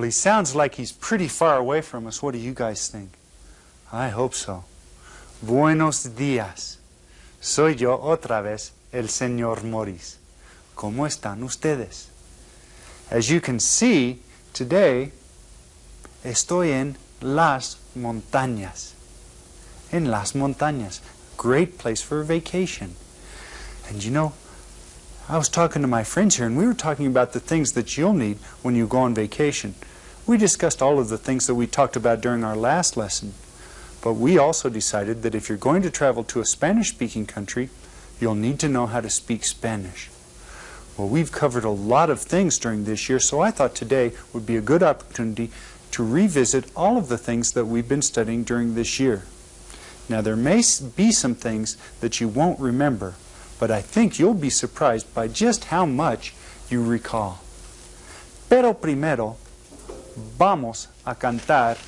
Well, he sounds like he's pretty far away from us. What do you guys think? I hope so. Buenos días. Soy yo otra vez, el señor Morris. ¿Cómo están ustedes? As you can see, today, estoy en las montañas. En las montañas. Great place for a vacation. And you know, I was talking to my friends here, and we were talking about the things that you'll need when you go on vacation. We discussed all of the things that we talked about during our last lesson. But we also decided that if you're going to travel to a Spanish-speaking country, you'll need to know how to speak Spanish. Well, we've covered a lot of things during this year, so I thought today would be a good opportunity to revisit all of the things that we've been studying during this year. Now, there may be some things that you won't remember, but I think you'll be surprised by just how much you recall. Pero primero, vamos a cantar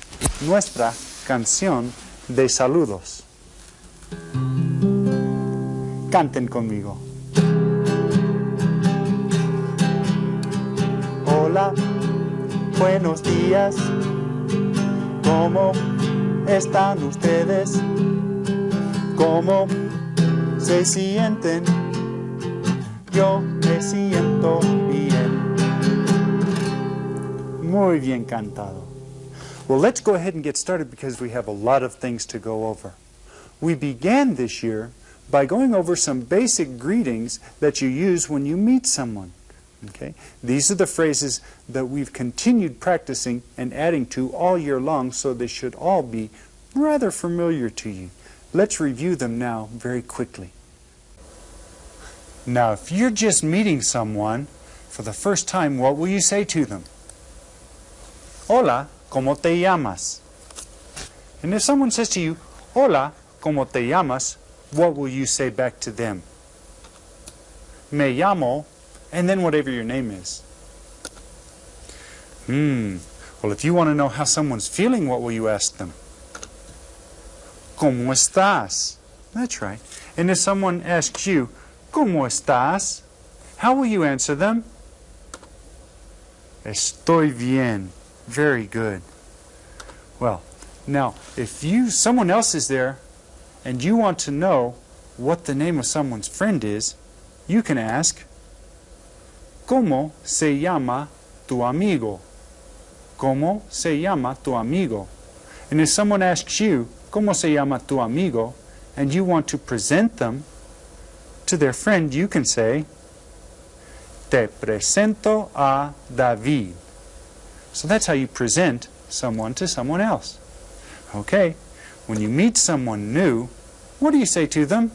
nuestra canción de saludos. Canten conmigo. Hola, buenos días. ¿Cómo están ustedes? ¿Cómo se sienten? Yo me siento bien. Muy bien cantado. Well, let's go ahead and get started because we have a lot of things to go over. We began this year by going over some basic greetings that you use when you meet someone. Okay? These are the phrases that we've continued practicing and adding to all year long, so they should all be rather familiar to you. Let's review them now very quickly. Now, if you're just meeting someone for the first time, what will you say to them? Hola, ¿cómo te llamas? And if someone says to you, Hola, ¿cómo te llamas? What will you say back to them? Me llamo, and then whatever your name is. Well, if you want to know how someone's feeling, what will you ask them? ¿Cómo estás? That's right. And if someone asks you, ¿Cómo estás? How will you answer them? Estoy bien. Very good. Well, now, if someone else is there and you want to know what the name of someone's friend is, you can ask, ¿Cómo se llama tu amigo? ¿Cómo se llama tu amigo? And if someone asks you, ¿Cómo se llama tu amigo? And you want to present them to their friend, you can say, Te presento a David. So that's how you present someone to someone else. Okay, when you meet someone new, what do you say to them?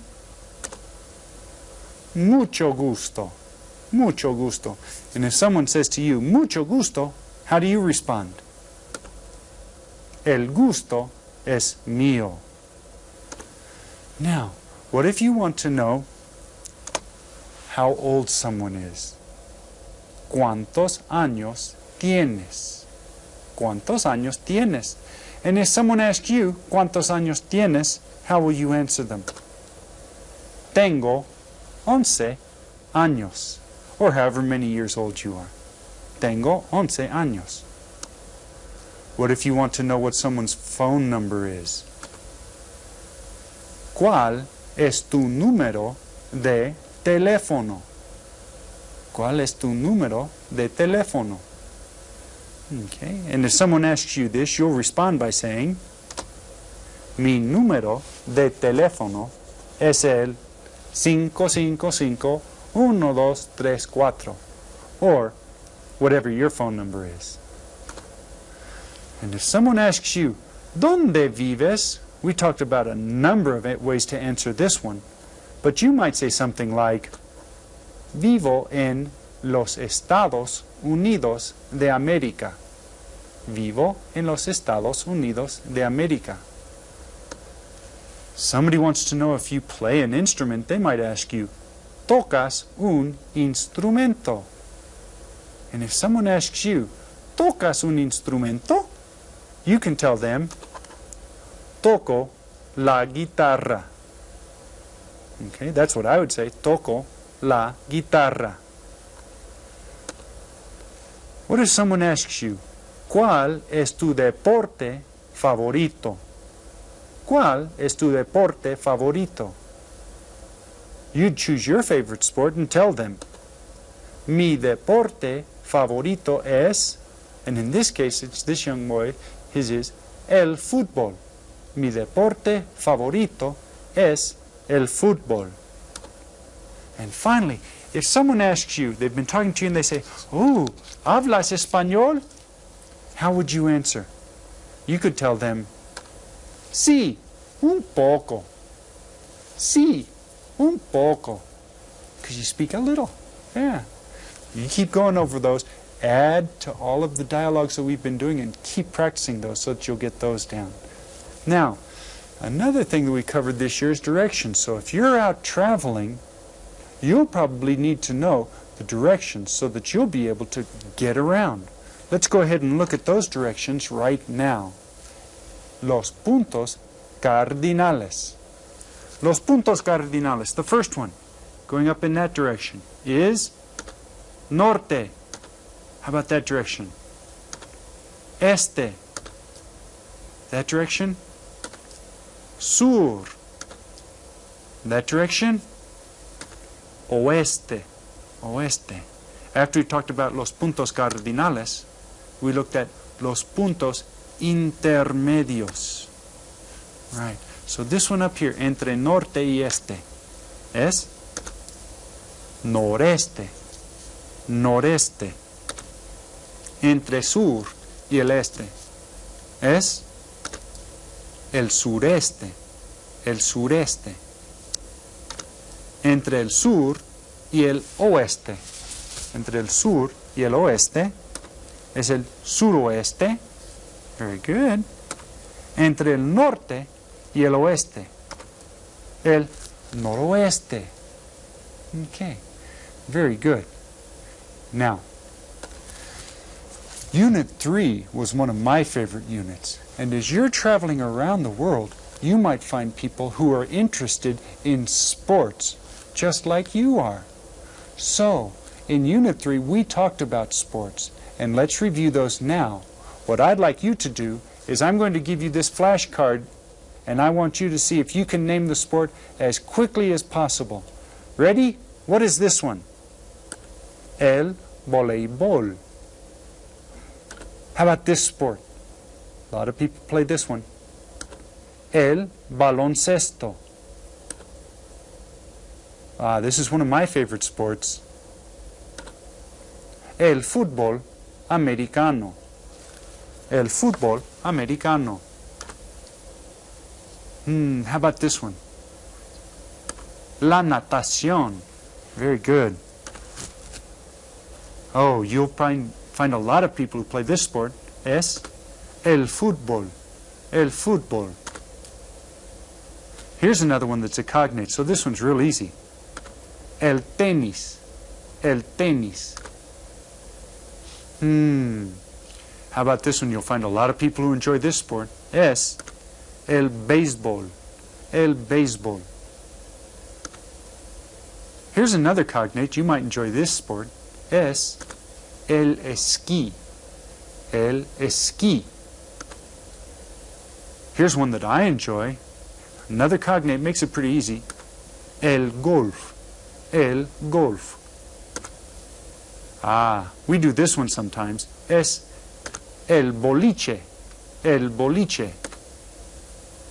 Mucho gusto. Mucho gusto. And if someone says to you, mucho gusto, how do you respond? El gusto es mío. Now, what if you want to know how old someone is? ¿Cuántos años tienes? ¿Cuántos años tienes? And if someone asks you, ¿Cuántos años tienes? How will you answer them? Tengo 11 años. Or however many years old you are. Tengo 11 años. What if you want to know what someone's phone number is? ¿Cuál es tu número de teléfono? ¿Cuál es tu número de teléfono? Okay, and if someone asks you this, you'll respond by saying, Mi número de teléfono es el 555-1234, or whatever your phone number is. And if someone asks you, ¿Dónde vives? We talked about a number of ways to answer this one, but you might say something like, Vivo en los Estados Unidos de América. Vivo en los Estados Unidos de América. Somebody wants to know if you play an instrument, they might ask you, ¿Tocas un instrumento? And if someone asks you, ¿Tocas un instrumento? You can tell them, Toco la guitarra. Okay, that's what I would say, Toco la guitarra. What if someone asks you, ¿Cuál es tu deporte favorito? ¿Cuál es tu deporte favorito? You'd choose your favorite sport and tell them. Mi deporte favorito es, and in this case it's this young boy, his is el fútbol. Mi deporte favorito es el fútbol. And finally, if someone asks you, they've been talking to you and they say, "Oh, ¿hablas español?" How would you answer? You could tell them, "Sí, un poco." Sí, un poco. Because you speak a little. Yeah. You keep going over those. Add to all of the dialogues that we've been doing and keep practicing those so that you'll get those down. Now, another thing that we covered this year is directions. So if you're out traveling, you'll probably need to know the directions so that you'll be able to get around. Let's go ahead and look at those directions right now. Los puntos cardinales. Los puntos cardinales. The first one, going up in that direction, is norte. How about that direction? Este. That direction? Sur. That direction? Oeste. Oeste. After we talked about los puntos cardinales, we looked at los puntos intermedios. Right. So this one up here, entre norte y este, es noreste. Noreste. Entre sur y el este, es el sureste. El sureste. Entre el sur y el oeste. Entre el sur y el oeste es el suroeste. Very good. Entre el norte y el oeste, el noroeste. Okay. Very good. Now, Unit 3 was one of my favorite units. And as you're traveling around the world, you might find people who are interested in sports, just like you are. So, in Unit 3, we talked about sports. And let's review those now. What I'd like you to do is I'm going to give you this flashcard, and I want you to see if you can name the sport as quickly as possible. Ready? What is this one? El voleibol. How about this sport? A lot of people play this one. El baloncesto. This is one of my favorite sports. El fútbol americano. El fútbol americano. How about this one? La natación. Very good. Oh, you'll find a lot of people who play this sport. Es el fútbol. El fútbol. Here's another one that's a cognate, so this one's real easy. El tenis. El tenis. How about this one? You'll find a lot of people who enjoy this sport. Es el béisbol. El béisbol. Here's another cognate. You might enjoy this sport. Es el esquí. El esquí. Here's one that I enjoy. Another cognate makes it pretty easy. El golf. El golf. We do this one sometimes. Es el boliche. El boliche.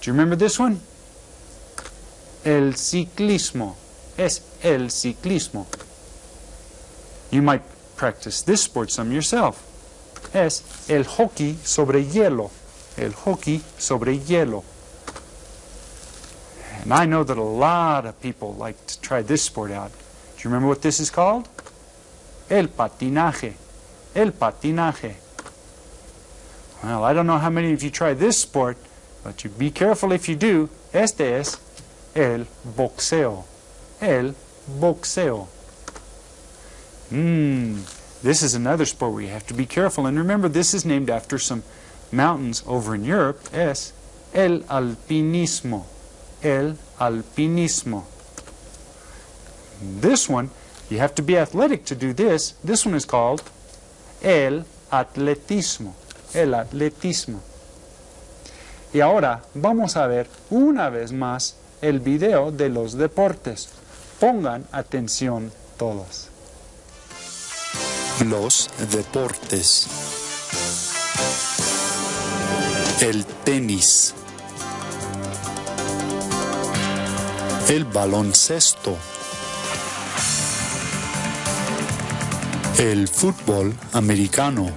Do you remember this one? El ciclismo. Es el ciclismo. You might practice this sport some yourself. Es el hockey sobre hielo. El hockey sobre hielo. And I know that a lot of people like to try this sport out. Do you remember what this is called? El patinaje. El patinaje. Well, I don't know how many of you try this sport, but you be careful if you do. Este es el boxeo. El boxeo. This is another sport where you have to be careful. And remember, this is named after some mountains over in Europe. Es el alpinismo. El alpinismo. This one, you have to be athletic to do this. This one is called el atletismo. el atletismo. Y ahora vamos a ver una vez más el video de los deportes. Pongan atención todos. Los deportes. El tenis. El baloncesto. El fútbol americano.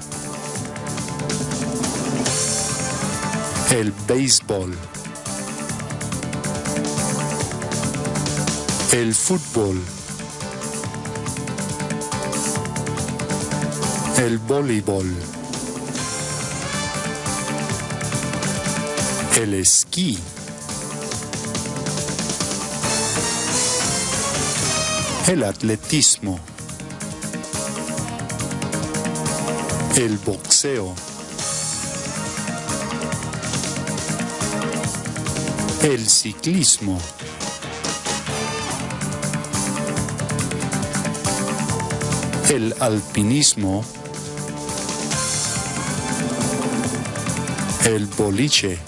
El béisbol. El fútbol. El voleibol. El esquí. El atletismo. El boxeo. El ciclismo. El alpinismo. El boliche.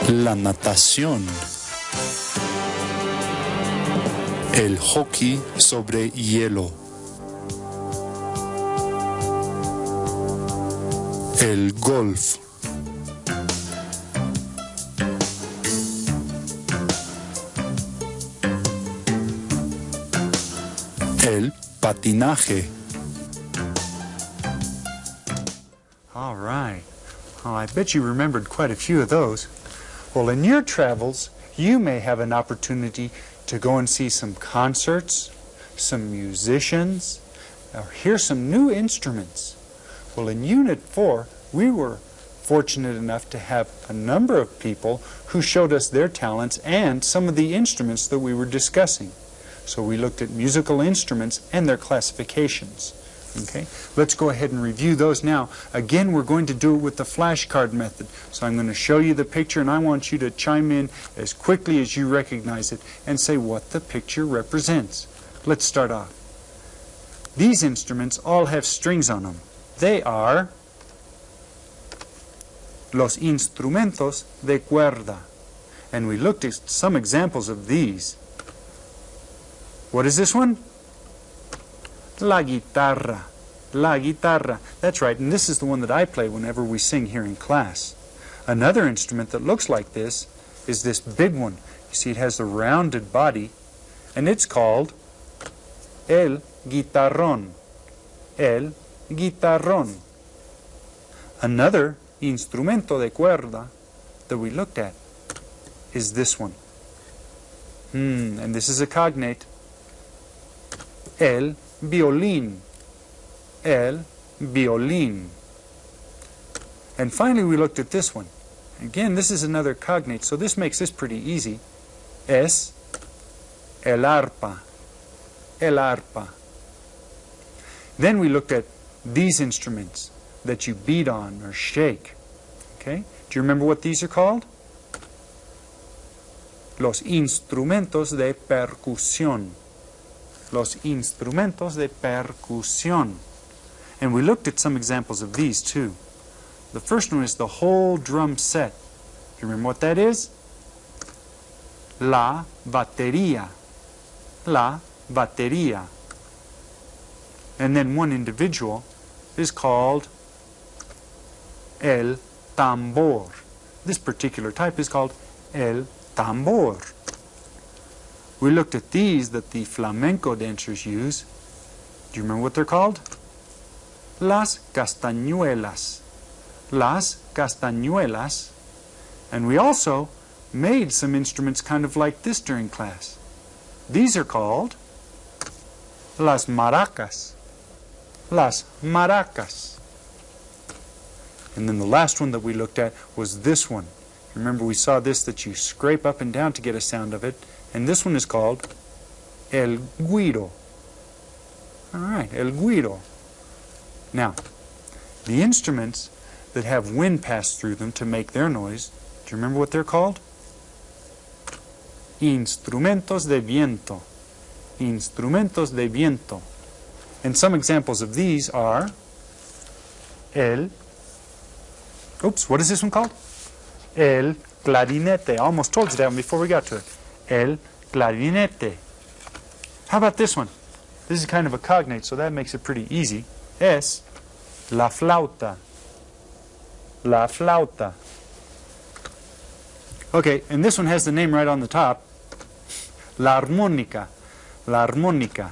La natación. El hockey sobre hielo. El golf. El patinaje. All right. Oh, I bet you remembered quite a few of those. Well, in your travels, you may have an opportunity to go and see some concerts, some musicians, or hear some new instruments. Well, in Unit 4, we were fortunate enough to have a number of people who showed us their talents and some of the instruments that we were discussing. So we looked at musical instruments and their classifications. Okay, let's go ahead and review those now. Again, we're going to do it with the flashcard method. So I'm going to show you the picture, and I want you to chime in as quickly as you recognize it and say what the picture represents. Let's start off. These instruments all have strings on them. They are los instrumentos de cuerda. And we looked at some examples of these. What is this one? La guitarra. La guitarra. That's right, and this is the one that I play whenever we sing here in class. Another instrument that looks like this is this big one. You see, it has the rounded body, and it's called el guitarrón. El guitarrón. Another instrumento de cuerda that we looked at is this one. And this is a cognate. El violín. El violín. And finally we looked at this one. Again, this is another cognate, so this makes this pretty easy. Es el arpa. El arpa. Then we looked at these instruments that you beat on or shake. Okay? Do you remember what these are called? Los instrumentos de percusión. Los instrumentos de percusión. And we looked at some examples of these too. The first one is the whole drum set. Do you remember what that is? La batería. La batería. And then one individual is called el tambor. This particular type is called el tambor. We looked at these that the flamenco dancers use. Do you remember what they're called? Las castañuelas. Las castañuelas. And we also made some instruments kind of like this during class. These are called las maracas. Las maracas. And then the last one that we looked at was this one. Remember, we saw this that you scrape up and down to get a sound of it. And this one is called el güiro. All right, el güiro. Now, the instruments that have wind pass through them to make their noise, do you remember what they're called? Instrumentos de viento. Instrumentos de viento. And some examples of these are what is this one called? El clarinete. I almost told you that one before we got to it. El clarinete. How about this one? This is kind of a cognate, so that makes it pretty easy. Es la flauta. La flauta. Okay, and this one has the name right on the top. La armónica. La armónica.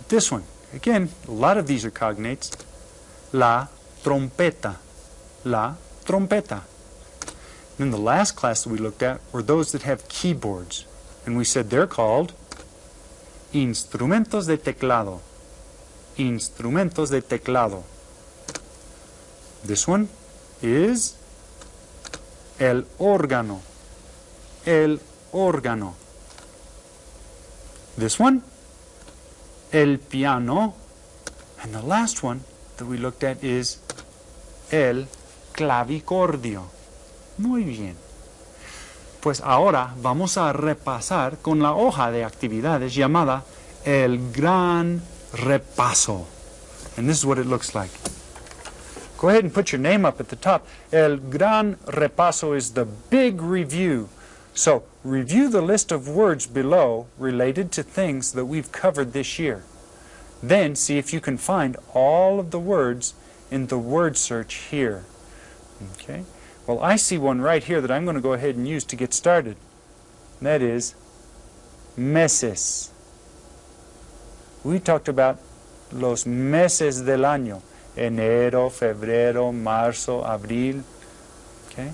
This one, again, a lot of these are cognates. La trompeta. La trompeta. Then the last class that we looked at were those that have keyboards. And we said they're called instrumentos de teclado. Instrumentos de teclado. This one is el órgano. El órgano. This one, el piano. And the last one that we looked at is el clavicordio. Muy bien. Pues ahora vamos a repasar con la hoja de actividades llamada el gran repaso. And this is what it looks like. Go ahead and put your name up at the top. El gran repaso is the big review. So review the list of words below related to things that we've covered this year. Then see if you can find all of the words in the word search here. Okay? Well, I see one right here that I'm going to go ahead and use to get started. That is meses. We talked about los meses del año. Enero, febrero, marzo, abril. Okay?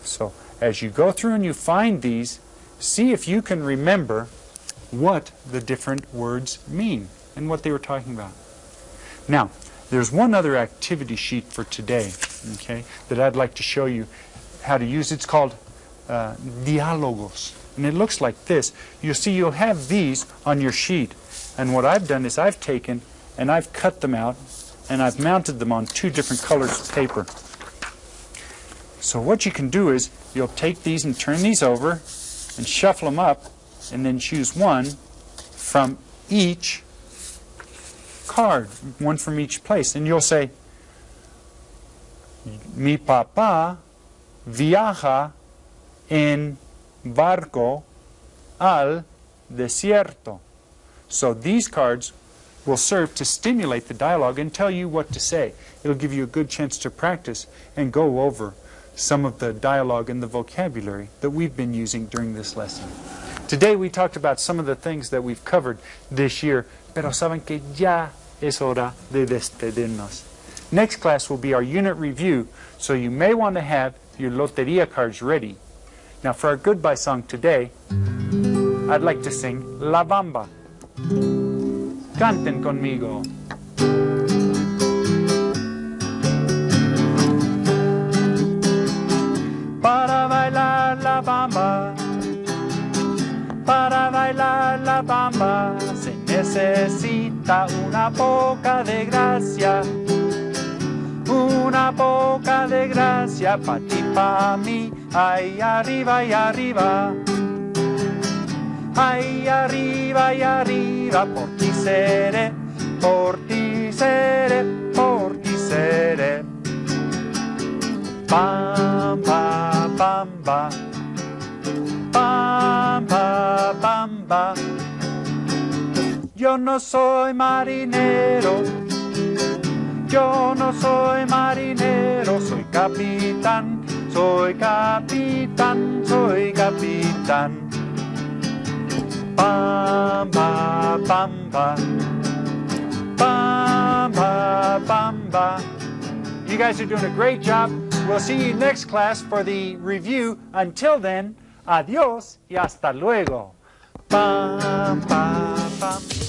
So as you go through and you find these, see if you can remember what the different words mean and what they were talking about. Now, there's one other activity sheet for today, okay, that I'd like to show you how to use. It's called diálogos. And it looks like this. You'll see you'll have these on your sheet. And what I've done is I've taken and I've cut them out and I've mounted them on two different colors of paper. So what you can do is you'll take these and turn these over and shuffle them up and then choose one from each card, one from each place. And you'll say, mi papá viaja en barco al desierto. So these cards will serve to stimulate the dialogue and tell you what to say. It'll give you a good chance to practice and go over some of the dialogue and the vocabulary that we've been using during this lesson. Today we talked about some of the things that we've covered this year, pero saben que ya es hora de despedirnos. Next class will be our unit review, so you may want to have your loteria cards ready. Now for our goodbye song today, I'd like to sing La Bamba. Canten conmigo. Para bailar la bamba, para bailar la bamba, se necesita una poca de gracia, una poca de gracia pa' ti, pa' mí, ahí arriba y arriba, ahí arriba y arriba, por ti seré, por ti seré, por ti seré. Bamba, bamba, bamba, bamba. Yo no soy marinero, yo no soy marinero, soy capitán, soy capitán, soy capitán. Bamba, bamba, bamba, bamba. You guys are doing a great job. We'll see you next class for the review. Until then, adiós y hasta luego. Bam, bam, bam.